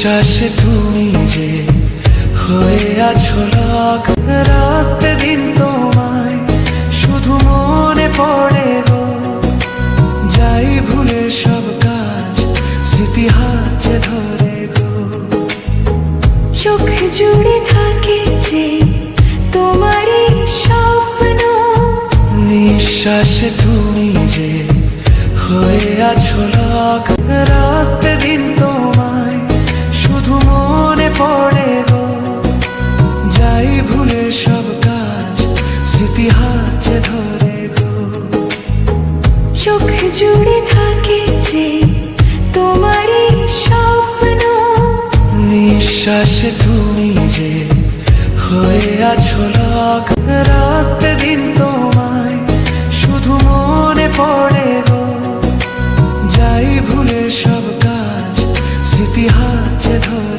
নিঃশ্বাসে তুমি যে হয়ে আছো লগ, রাত দিন তোমায় শুধু মনে পড়ে গো। যাই ভুলে সব কাজ, স্মৃতি হাতে ধরে গো। চোখ জুড়ে থাকে যে তোমারই স্বপ্ন, নিঃশ্বাসে তুমি যে হয়ে আছো লগ, রাত দিন তোমায় শুধু মনে পড়ে গো। যাই ভুলে সব কাজ, স্মৃতি হাতে ধরে গো। চোখ জুড়ে থাকে যে তোমারই স্বপ্ন, নিঃশ্বাসে তুমি যে হয়ে আছো লগ, রাত দিন তোমায় শুধু মনে পড়ে গো। যাই ভুলে সব কাজ, স্মৃতি হাতে ধরে